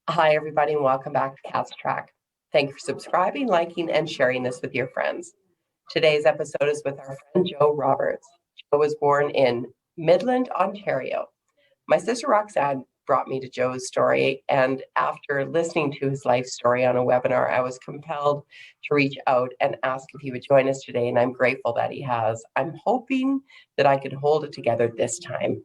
Hi, everybody, and welcome back to Cat's Track. Thank you for subscribing, liking, and sharing this with your friends. Today's episode is with our friend Joe Roberts. Joe was born in Midland, Ontario. My sister Roxanne brought me to Joe's story, and after listening to his life story on a webinar, I was compelled to reach out and ask if he would join us today, and I'm grateful that he has. I'm hoping that I can hold it together this time.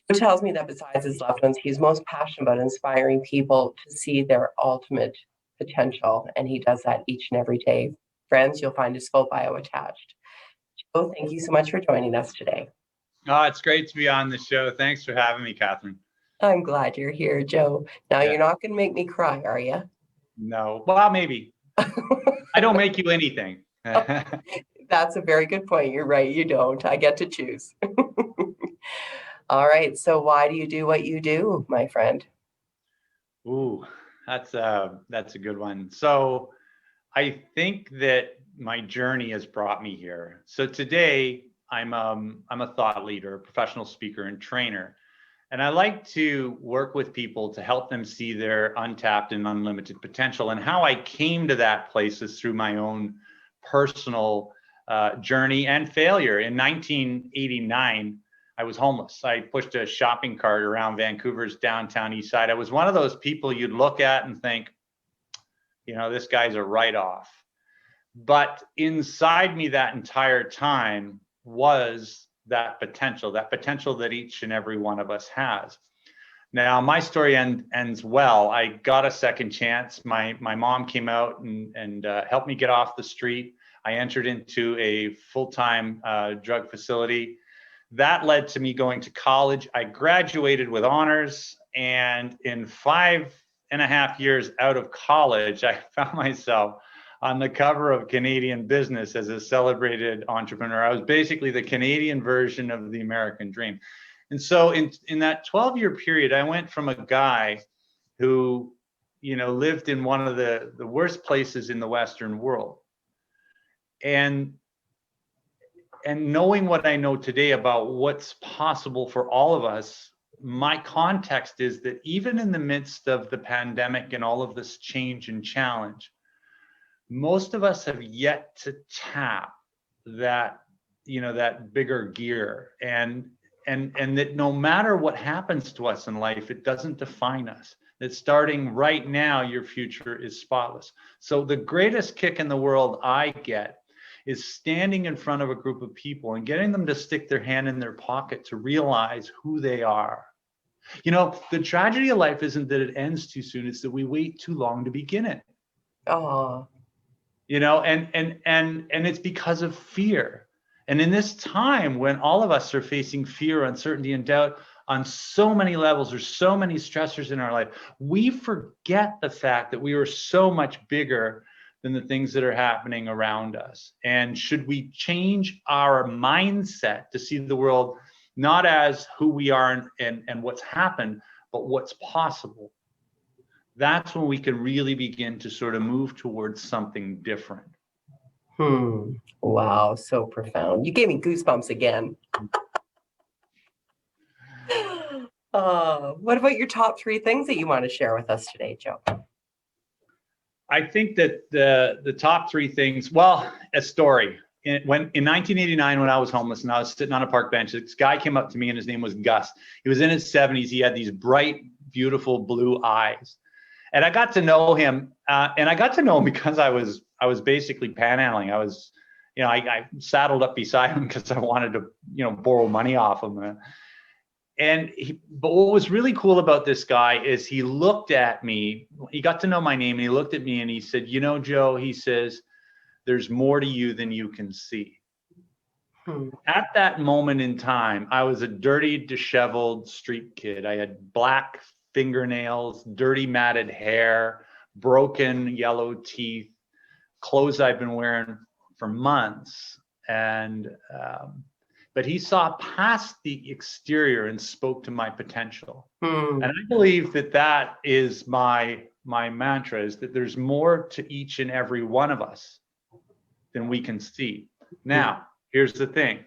Joe tells me that besides his loved ones, he's most passionate about inspiring people to see their ultimate potential, and he does that each and every day. Friends, you'll find his full bio attached. Joe, thank you so much for joining us today. Oh, it's great to be on the show. Thanks for having me, Catherine. I'm glad you're here, Joe. Now, You're not going to make me cry, are you? No. Well, maybe. I don't make you anything. That's a very good point. You're right. You don't. I get to choose. All right. So why do you do what you do, my friend? Ooh, that's a good one. So I think that my journey has brought me here. So today I'm a thought leader, a professional speaker and trainer. And I like to work with people to help them see their untapped and unlimited potential. And how I came to that place is through my own personal journey and failure. In 1989, I was homeless. I pushed a shopping cart around Vancouver's downtown east side. I was one of those people you'd look at and think, this guy's a write-off. But inside me that entire time was that potential that each and every one of us has. Now, my story ends well. I got a second chance. My mom came out and helped me get off the street. I entered into a full-time drug facility. That led to me going to college. I graduated with honors, and in 5.5 years out of college, I found myself on the cover of Canadian Business as a celebrated entrepreneur. I was basically the Canadian version of the American dream. And so in that 12-year period, I went from a guy who, lived in one of the worst places in the Western world. And knowing what I know today about what's possible for all of us, my context is that even in the midst of the pandemic and all of this change and challenge, most of us have yet to tap that, that bigger gear, and that no matter what happens to us in life, it doesn't define us. That starting right now, your future is spotless. So the greatest kick in the world I get is standing in front of a group of people and getting them to stick their hand in their pocket to realize who they are. The tragedy of life isn't that it ends too soon, it's that we wait too long to begin it. Oh. And it's because of fear. And in this time when all of us are facing fear, uncertainty, and doubt on so many levels, there's so many stressors in our life, we forget the fact that we are so much bigger than the things that are happening around us. And should we change our mindset to see the world not as who we are and what's happened, but what's possible, that's when we can really begin to sort of move towards something different. Wow, so profound. You gave me goosebumps again. What about your top 3 things that you want to share with us today, Joe? I think that the top 3 things, well, a story. In 1989, when I was homeless and I was sitting on a park bench, this guy came up to me and his name was Gus. He was in his 70s. He had these bright, beautiful blue eyes. And I got to know him, and I got to know him because I was basically panhandling. I was, I saddled up beside him because I wanted to, borrow money off him. But what was really cool about this guy is he looked at me. He got to know my name, and he looked at me and he said, Joe, he says, there's more to you than you can see. At that moment in time, I was a dirty, disheveled street kid. I had black fingernails, dirty matted hair, broken yellow teeth, clothes I've been wearing for months. But he saw past the exterior and spoke to my potential. And I believe that is my mantra, is that there's more to each and every one of us than we can see. Now, here's the thing.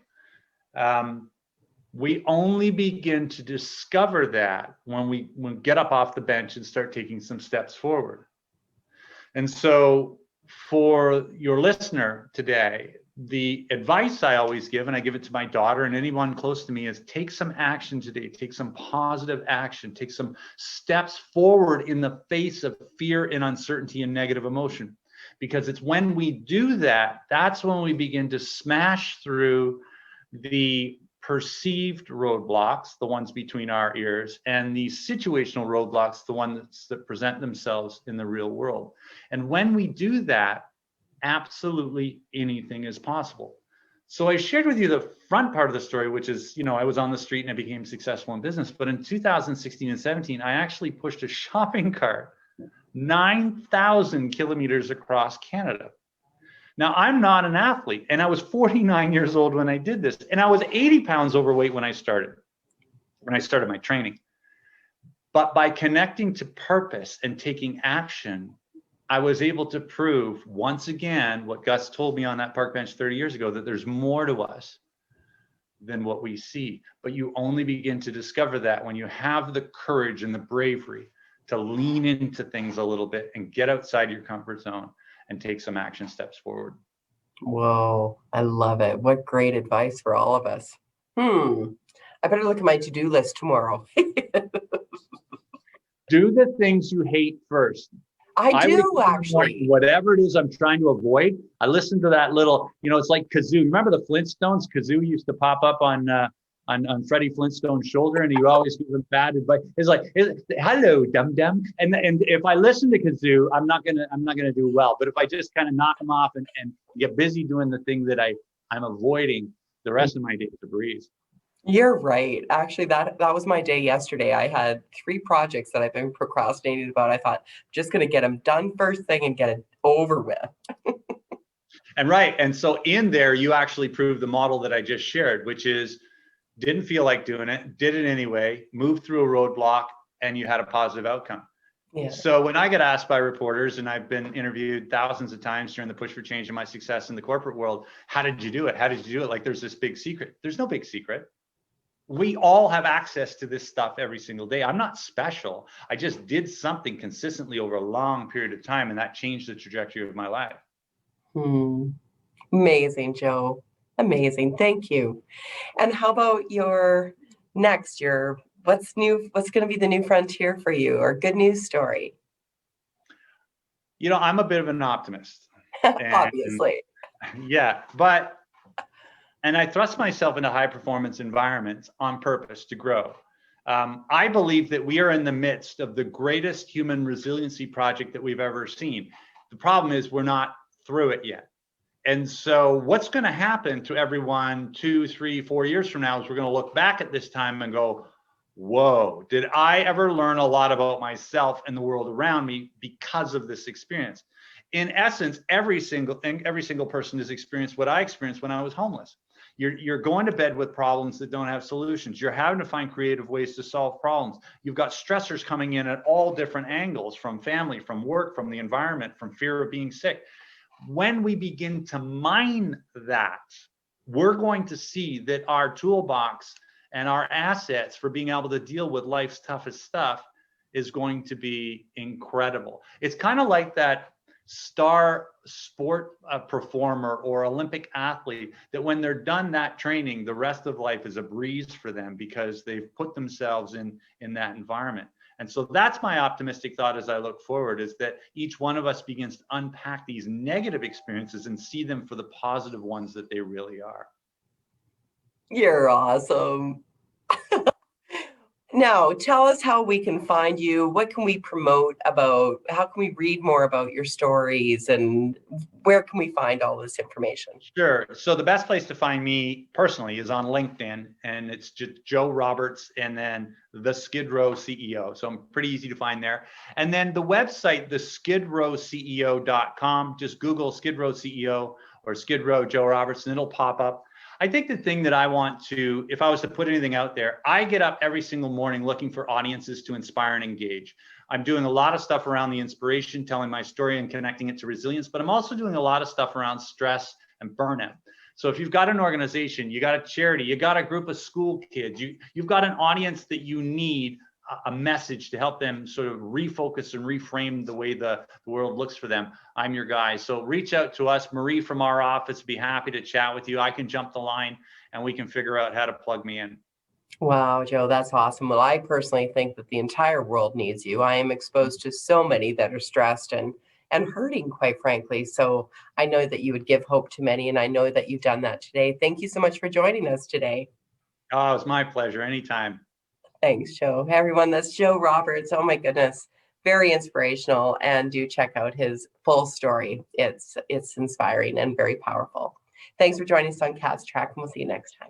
We only begin to discover that when we get up off the bench and start taking some steps forward. And so for your listener today, the advice I always give, and I give it to my daughter and anyone close to me, is take some action today, take some positive action, take some steps forward in the face of fear and uncertainty and negative emotion. Because it's when we do that, that's when we begin to smash through the perceived roadblocks, the ones between our ears, and the situational roadblocks, the ones that present themselves in the real world. And when we do that, absolutely anything is possible. So I shared with you the front part of the story, which is, I was on the street and I became successful in business. But in 2016 and 17, I actually pushed a shopping cart 9,000 kilometers across Canada. Now, I'm not an athlete, and I was 49 years old when I did this, and I was 80 pounds overweight when I started my training. But by connecting to purpose and taking action, I was able to prove once again what Gus told me on that park bench 30 years ago, that there's more to us than what we see. But you only begin to discover that when you have the courage and the bravery to lean into things a little bit and get outside your comfort zone and take some action steps forward. Whoa, I love it. What great advice for all of us. I better look at my to-do list tomorrow. Do the things you hate first. I do, wake up in the morning, actually. whatever it is I'm trying to avoid, I listen to that little, it's like kazoo. Remember the Flintstones? Kazoo used to pop up on Freddie Flintstone's shoulder, and he would always give him bad advice. It's like, hello, dum dum. And if I listen to kazoo, I'm not gonna do well. But if I just kind of knock him off and get busy doing the thing that I'm avoiding, the rest of my day is a breeze. You're right. Actually, that was my day yesterday. I had 3 projects that I've been procrastinating about. I thought, just going to get them done first thing and get it over with. And so in there, you actually proved the model that I just shared, which is didn't feel like doing it, did it anyway, moved through a roadblock, and you had a positive outcome. Yeah. So when I get asked by reporters, and I've been interviewed thousands of times during the push for change and my success in the corporate world, how did you do it? How did you do it? Like there's this big secret. There's no big secret. We all have access to this stuff every single day. I'm not special. I just did something consistently over a long period of time, and that changed the trajectory of my life. Amazing, Joe. Amazing. Thank you. And how about your next, what's new? What's going to be the new frontier for you, or good news story? I'm a bit of an optimist. Obviously. Yeah, and I thrust myself into high performance environments on purpose to grow. I believe that we are in the midst of the greatest human resiliency project that we've ever seen. The problem is we're not through it yet. And so what's going to happen to everyone 2, 3, 4 years from now is we're going to look back at this time and go, whoa, did I ever learn a lot about myself and the world around me because of this experience? In essence, every single person has experienced what I experienced when I was homeless. You're going to bed with problems that don't have solutions. You're having to find creative ways to solve problems. You've got stressors coming in at all different angles, from family, from work, from the environment, from fear of being sick. When we begin to mine that, we're going to see that our toolbox and our assets for being able to deal with life's toughest stuff is going to be incredible. It's kind of like that star sport performer or Olympic athlete that when they're done that training, the rest of life is a breeze for them because they've put themselves in that environment. And so that's my optimistic thought as I look forward, is that each one of us begins to unpack these negative experiences and see them for the positive ones that they really are. You're awesome. Now, tell us how we can find you. What can we promote about? How can we read more about your stories, and where can we find all this information? Sure. So the best place to find me personally is on LinkedIn, and it's just Joe Roberts and then the Skidrow CEO. So I'm pretty easy to find there. And then the website, the skidrowceo.com, just Google Skidrow CEO or Skidrow Joe Roberts, and it'll pop up. I think the thing that I want to, if I was to put anything out there, I get up every single morning looking for audiences to inspire and engage. I'm doing a lot of stuff around the inspiration, telling my story and connecting it to resilience, but I'm also doing a lot of stuff around stress and burnout. So if you've got an organization, you got a charity, you got a group of school kids, you've got an audience that you need a message to help them sort of refocus and reframe the way the world looks for them, I'm your guy. So reach out to us. Marie from our office, be happy to chat with you. I can jump the line and we can figure out how to plug me in. Wow, Joe, that's awesome. Well, I personally think that the entire world needs you. I am exposed to so many that are stressed and hurting, quite frankly. So I know that you would give hope to many, and I know that you've done that today. Thank you so much for joining us today. Oh, it's my pleasure. Anytime. Thanks, Joe. Hey, everyone, that's Joe Roberts. Oh my goodness, very inspirational. And do check out his full story. It's inspiring and very powerful. Thanks for joining us on Cast Track, and we'll see you next time.